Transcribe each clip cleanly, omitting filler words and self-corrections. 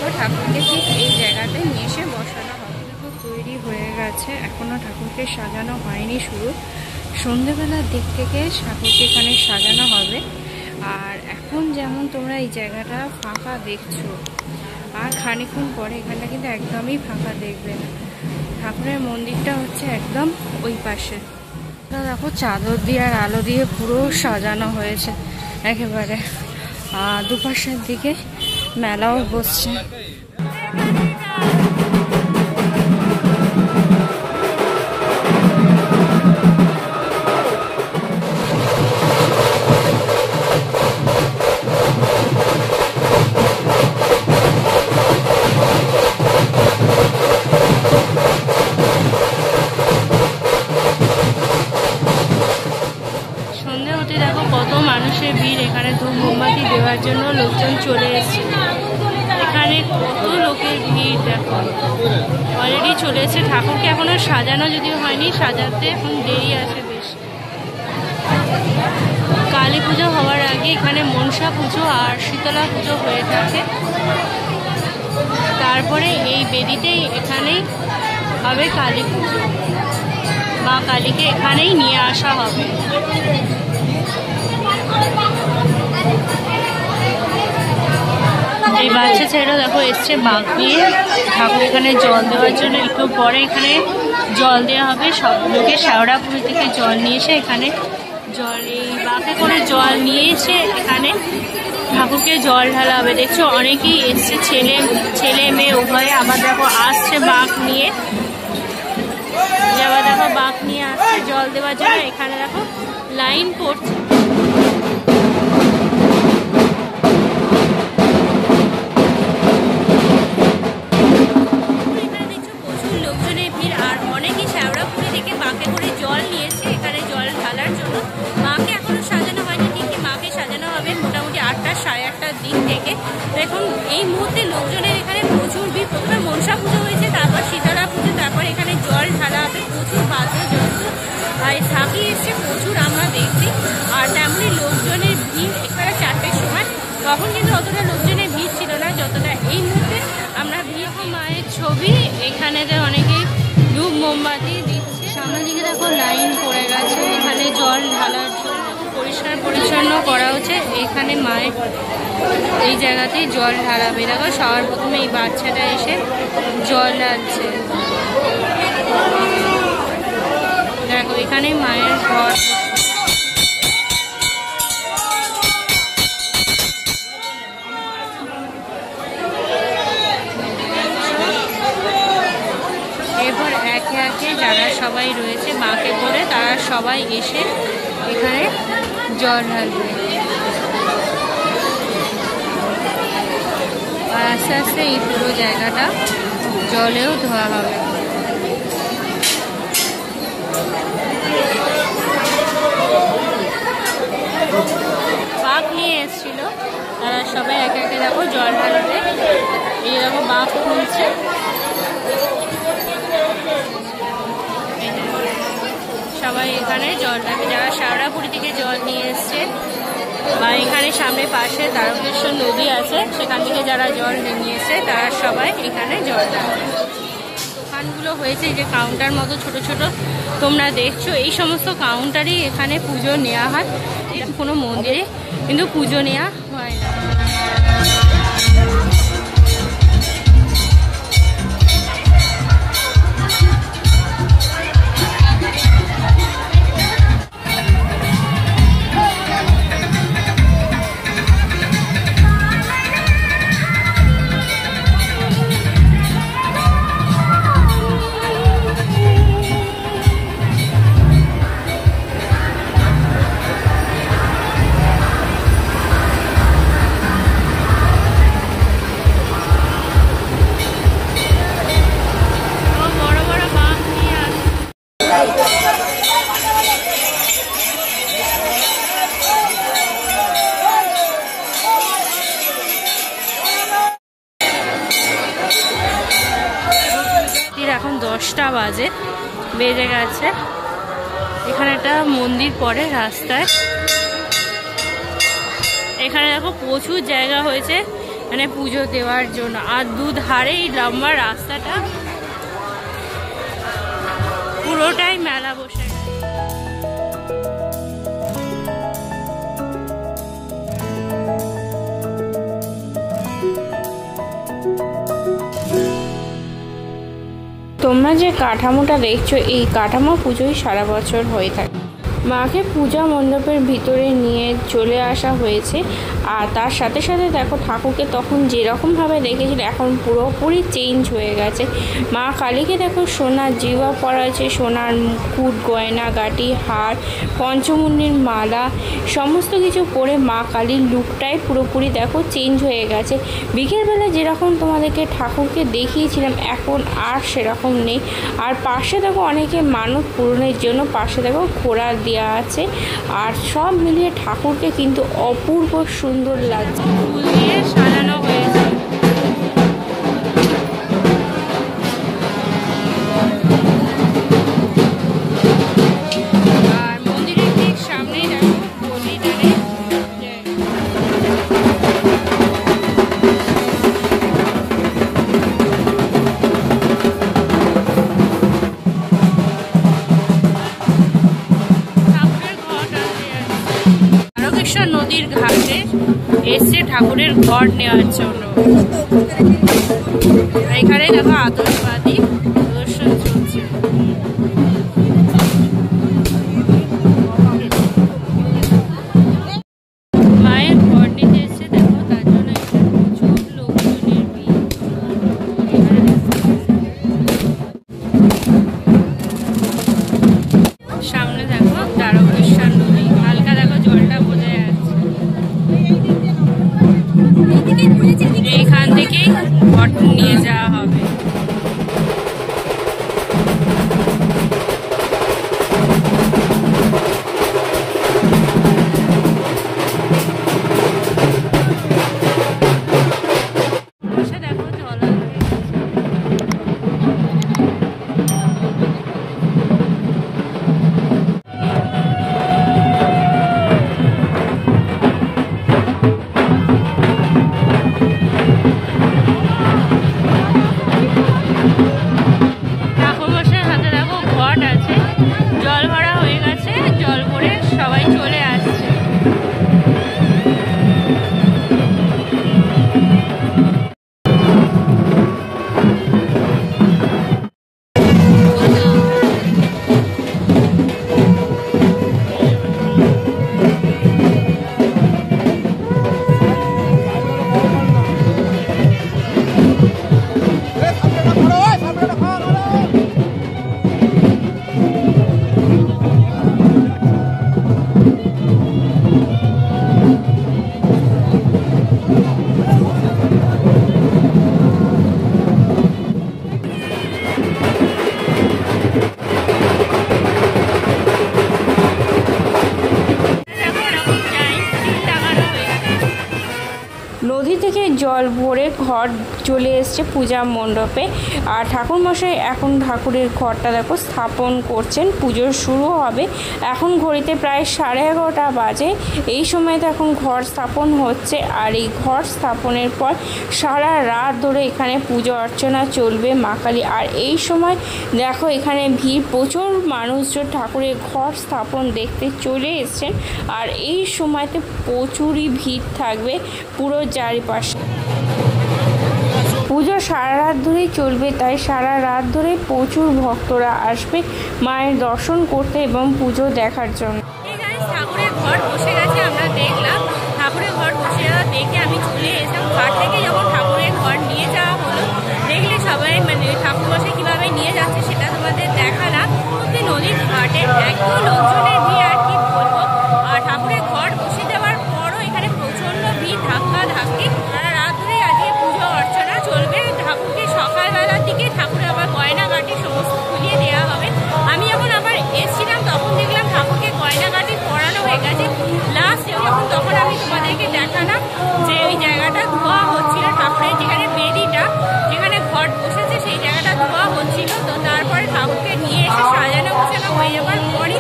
দেখো ঠাকুরকে ঠিক এই জায়গাটায় নিয়ে এসে বসানো হবে। দেখো তৈরি হয়ে গেছে, এখনো ঠাকুরকে সাজানো হয়নি শুরু। সন্ধেবেলার দিক থেকে ঠাকুরকে এখানে সাজানো হবে। আর এখন যেমন তোমরা এই জায়গাটা ফাঁকা দেখছো, আর খানিক্ষণ পরে এখানটা কিন্তু একদমই ফাঁকা দেখবে না। ঠাকুরের মন্দিরটা হচ্ছে একদম ওই পাশে। দেখো চাদর দিয়ে আর আলো দিয়ে পুরো সাজানো হয়েছে একেবারে। আর দুপাশের দিকে মেলাও বসছে। মানুষের ভিড়, এখানে ধূপ মোমবাতি দেওয়ার জন্য লোকজন চলে এসেছে। এখানে কত লোকের ভিড় দেখো, অলরেডি চলে এসেছে। ঠাকুরকে এখনো সাজানো যদিও হয়নি, সাজাতে এখন দেরি আছে বেশ। কালী পুজো হওয়ার আগে এখানে মনসা পুজো আর শীতলা পুজো হয়ে থাকে। তারপরে এই বেদিতেই এখানেই হবে কালী পুজো, মা কালীকে এখানেই নিয়ে আসা হবে। এই বাচ্চা ছেলেরা দেখো এসছে বাঘ নিয়ে ঠাকুর এখানে জল দেওয়ার জন্য। একটু পরে এখানে জল দেওয়া হবে। সব লোকে শেওড়াপুরি থেকে জল নিয়ে এসে এখানে জল, এই বাঘে করে জল নিয়ে এসে এখানে ঠাকুরকে জল ঢালা হবে। দেখছো অনেকেই এসছে, ছেলে মেয়ে উভয়ে। আবার দেখো আসছে বাঘ নিয়ে, আবার দেখো বাঘ নিয়ে আসছে জল দেওয়ার জন্য। এখানে দেখো লাইন পড়ছে। এখন এই মুহূর্তে লোকজনের এখানে প্রচুর ভিড়। প্রথমে মনসা পুজো হয়েছে, তারপর শীতলা পুজো, তারপর এখানে জল ঢালা হবে। প্রচুর বাদ্যযন্ত্র আর ঝাঁকি এসছে প্রচুর, আমরা দেখছি। আর তেমনি লোকজনের ভিড় এখানে 4টের সময়, তখন কিন্তু অতটা লোকজনের ভিড় ছিল না যতটা এই মুহূর্তে আমরা ভিড়। মায়ের ছবি, এখানে যে অনেকে ধূপ মোমবাতি দিচ্ছে। সামনের দিকে দেখো লাইন পড়ে গেছে এখানে জল ঢালার জন্য। পরিষ্কার পরিচ্ছন্ন করা হচ্ছে। এখানে মায়ের এই জায়গাতেই জল ঢালাবে। দেখো সবার প্রথমে এই বাচ্চাটা এসে জল ঢালছে। দেখো এখানে মায়ের ঘর। এরপর একে একে যারা সবাই রয়েছে মাকে করে, তারা সবাই এসে এখানে জল ঢালবে। আর আস্তে আস্তে এই পুরো জায়গাটা জলেও ধোয়া হবে। বাঘ নিয়ে এসেছিল, তারা সবাই একে একে দেখো জল ঢালবে। এই দেখো বাঘ খুলছে। সবাই এখানে জল ঢালবে, যারা শেওড়াপুরি থেকে জল নিয়ে এসছে বা এখানে সামনে পাশে তারকেশ্বর নদী আছে, সেখান থেকে যারা জল নিয়ে এসছে তারা সবাই এখানে জল ঢালবে। দোকানগুলো হয়েছে যে কাউন্টার মতো ছোট ছোট তোমরা দেখছো, এই সমস্ত কাউন্টারই এখানে পুজো নেওয়া হয়। কোনো মন্দিরে কিন্তু পুজো নেওয়া হয় না। এখন 10টা বেজে গেছে। এখানে একটা মন্দির পড়ে রাস্তায়। এখানে দেখো প্রচুর জায়গা হয়েছে, মানে পুজো দেওয়ার জন্য। আর দুধারে এই লম্বা রাস্তাটা পুরোটাই মেলা বসে। তোমরা যে কাঠামোটা দেখছো, এই কাঠামো পুজোই সারা বছর হয়ে থাকে। মাকে পূজা মণ্ডপের ভিতরে নিয়ে চলে আসা হয়েছে। আর তার সাথে সাথে দেখো ঠাকুরকে তখন যেরকমভাবে দেখেছিল এখন পুরোপুরি চেঞ্জ হয়ে গেছে। মা কালীকে দেখো সোনার জিওয়া পরা আছে, সোনার মুকুট, গয়না গাটি, হার, পঞ্চমুণ্ডির মালা সমস্ত কিছু পরে মা কালীর লুকটাই পুরোপুরি দেখো চেঞ্জ হয়ে গেছে। বিকেলবেলা যেরকম তোমাদেরকে ঠাকুরকে দেখিয়েছিলাম এখন আর সেরকম নেই। আর পাশে দেখো অনেকে মানত পূরণের জন্য পাশে দেখো ঘোড়া দেওয়া আছে। আর সব মিলিয়ে ঠাকুরকে কিন্তু অপূর্ব সুন্দর লাগছে, ফুল দিয়ে সাজানো হয়েছে। আর মন্দিরের ঠিক সামনেই দেখো গলিটারে নদীর ঘাটে এসছে ঠাকুরের ঘর নেওয়ার জন্য। এখানে দেখো আতশবাজি প্রদর্শন চলছে। মায়ের ঘর নিতে এসছে দেখো, তার জন্য প্রচুর লোকজনের ভিড়। সামনে দেখো তারকেশ্বর নদী, হালকা দেখো জলটা বোঝা যাচ্ছে। এইখান থেকেই ঘট নিয়ে যাওয়া হবে। দেখো জলা জল ভরা হয়ে গেছে, জল ভরে সবাই চলে আসছে। নদী থেকে জল ভরে ঘর চলে এসছে পূজা মণ্ডপে। আর ঠাকুরমশাই এখন ঠাকুরের ঘরটা দেখো স্থাপন করছেন, পুজো শুরু হবে। এখন ঘড়িতে প্রায় 11:30 বাজে। এই সময়তে এখন ঘর স্থাপন হচ্ছে। আর এই ঘর স্থাপনের পর সারা রাত ধরে এখানে পুজো অর্চনা চলবে মা কালী। আর এই সময় দেখো এখানে ভিড়, প্রচুর মানুষজন ঠাকুরের ঘর স্থাপন দেখতে চলে এসছেন। আর এই সময়তে প্রচুরই ভিড় থাকবে পুরো চারিপাশে। পুজো সারা রাত ধরেই চলবে, তাই সারা রাত ধরে প্রচুর ভক্তরা আসবে মায়ের দর্শন করতে এবং পুজো দেখার জন্য। ঠাকুরের ঘর বসে গেছে, আমরা দেখলাম ঠাকুরের ঘর বসে যাওয়া দেখে আমি চলে এসেছিলাম। ঘাট থেকে যখন ঠাকুরের ঘর নিয়ে যাওয়া হলো, দেখলে সবাই মানে ঠাকুর বসে কীভাবে নিয়ে যাচ্ছে সেটা তোমাদের দেখালাম। নদীর ঘাটে এত লোকজনের ভিড় আর কি বলবো। আর ঠাকুরের ঘর বসে দেওয়ার পরও এখানে প্রচণ্ড ভিড়, ধাক্কা ধাক্কি। সারা রাত ধরে আজকে পুজো অর্চনা চলবে। ঠাকুরকে সকালবেলার দিকে ঠাকুরের আবার গয়নাগাটি সমস্ত খুলিয়ে দেওয়া হবে। আমি যখন আবার এসেছিলাম তখন দেখলাম ঠাকুরকে গয়নাগাটি পরানো হয়ে গেছে। লাস্ট যখন তখন আমি তোমাদেরকে দেখালাম যে ওই জায়গাটা ধোয়া হচ্ছিল, ঠাকুরের যেখানে বেদিটা যেখানে ঘট বসেছে সেই জায়গাটা ধোয়া হচ্ছিল। তো তারপরে ঠাকুরকে নিয়ে এসে সাজানো গোছানো হয়ে যাওয়ার পরই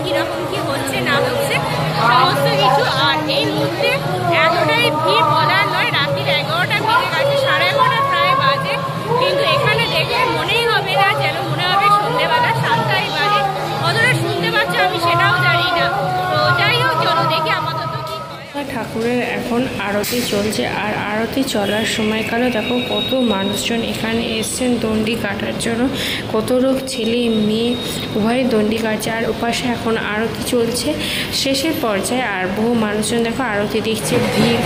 কিরকম কি হচ্ছে না হচ্ছে সমস্ত কিছু। আর এই মুহূর্তে এতটাই ভিড় বলার নয়, রাত্রির 11টা বেজে গেছে, 11:30 প্রায় বাজে, কিন্তু এখানে দেখে মনেই হবে না, যেন মনে হবে সন্ধ্যেবেলা 7টাই বাজে। কতটা শুনতে পাচ্ছ আমি সেটাও জানি না। তো যাই হোক, চলো দেখি আপাতত কি হয়। ঠাকুরের এখন আরতি চলছে, আর আরতি চলার সময়কালে দেখো কত মানুষজন এখানে এসছেন দণ্ডি কাটার জন্য। কত লোক ছেলে মেয়ে উভয় দণ্ডি কাটছে, আর ওপাশে এখন আরতি চলছে শেষের পর্যায়ে। আর বহু মানুষজন দেখো আরতি দেখছে, ভিড়।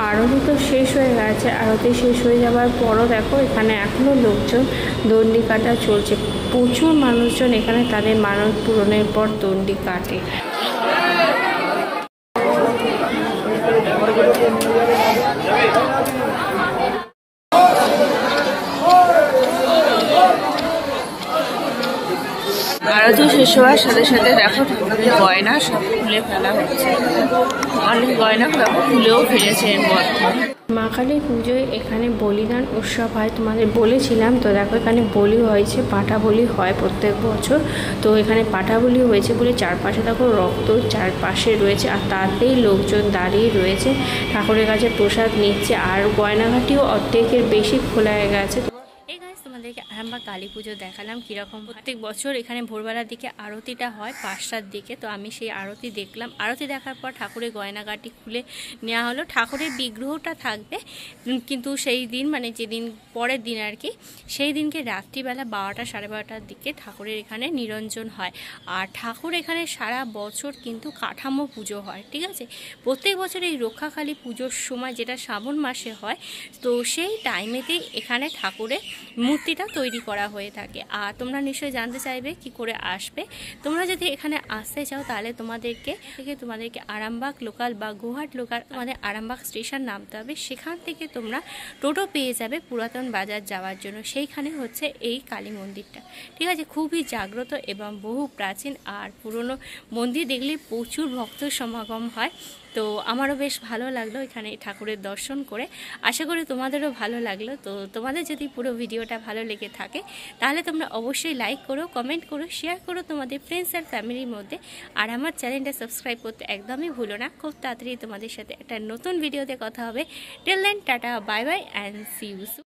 আরতি তো শেষ হয়ে গেছে, আরতি শেষ হয়ে যাওয়ার পরও দেখো এখানে এখনও লোকজন দণ্ডি কাটা চলছে। প্রচুর মানুষজন এখানে তাদের মানত পূরণের পর দণ্ডি কাটে। আরতি শেষ হওয়ার সাথে সাথে দেখো ঠাকুরের গয়না সব খুলে ফেলা হচ্ছে। অনেক গয়না দেখো খুলেও ফেলেছে এর মধ্যে। মা কালীর পুজোয় এখানে বলিদান উৎসব হয়, তোমাদের বলেছিলাম। তো দেখো এখানে বলি হয়েছে, পাঁঠা বলি হয় প্রত্যেক বছর। তো এখানে পাঁঠা বলি হয়েছে বলে চারপাশে দেখো রক্ত চারপাশে রয়েছে, আর তাতেই লোকজন দাঁড়িয়ে রয়েছে, ঠাকুরের কাছে প্রসাদ নিচ্ছে। আর গয়নাঘাটিও অর্ধেকের বেশি খোলা হয়ে গেছে। তোমাদেরকে আরামবাগ কালী পুজো দেখালাম কীরকম। প্রত্যেক বছর এখানে ভোরবেলার দিকে আরতিটা হয় 5টার দিকে। তো আমি সেই আরতি দেখলাম। আরতি দেখার পর ঠাকুরের গয়নাগাটি খুলে নেওয়া হলো। ঠাকুরের বিগ্রহটা থাকবে, কিন্তু সেই দিন মানে যেদিন পরের দিন আর কি, সেই দিনকে রাত্রিবেলা 12টা 12:30টার দিকে ঠাকুরের এখানে নিরঞ্জন হয়। আর ঠাকুর এখানে সারা বছর কিন্তু কাঠামো পুজো হয়, ঠিক আছে। প্রত্যেক বছর এই রক্ষাকালী পুজোর সময়, যেটা শ্রাবণ মাসে হয়, তো সেই টাইমেতেই এখানে ঠাকুরের মূর্তিটা তৈরি করা হয়ে থাকে। আর তোমরা নিশ্চয়ই জানতে চাইবে কি করে আসবে। তোমরা যদি এখানে আসতে চাও তাহলে তোমাদেরকে আরামবাগ লোকাল বা গোহাট লোকাল, তোমাদের আরামবাগ স্টেশন নামতে হবে। সেখান থেকে তোমরা টোটো পেয়ে যাবে পুরাতন বাজার যাওয়ার জন্য। সেইখানে হচ্ছে এই কালী মন্দিরটা, ঠিক আছে। খুবই জাগ্রত এবং বহু প্রাচীন আর পুরনো মন্দির, দেখলে প্রচুর ভক্ত সমাগম হয়। তো আমারও বেশ ভালো লাগলো এখানে ঠাকুরের দর্শন করে। আশা করি তোমাদেরও ভালো লাগলো। তো তোমাদের যদি পুরো ভিডিওটা ভালো লেগে থাকে তাহলে তোমরা অবশ্যই লাইক করো, কমেন্ট করো, শেয়ার করো তোমাদের ফ্রেন্ডস আর ফ্যামিলির মধ্যে। আর আমার চ্যানেলটা সাবস্ক্রাইব করতে একদমই ভুলো না। খুব তাড়াতাড়ি তোমাদের সাথে একটা নতুন ভিডিওতে কথা হবে। Till then tata, bye bye and see you soon.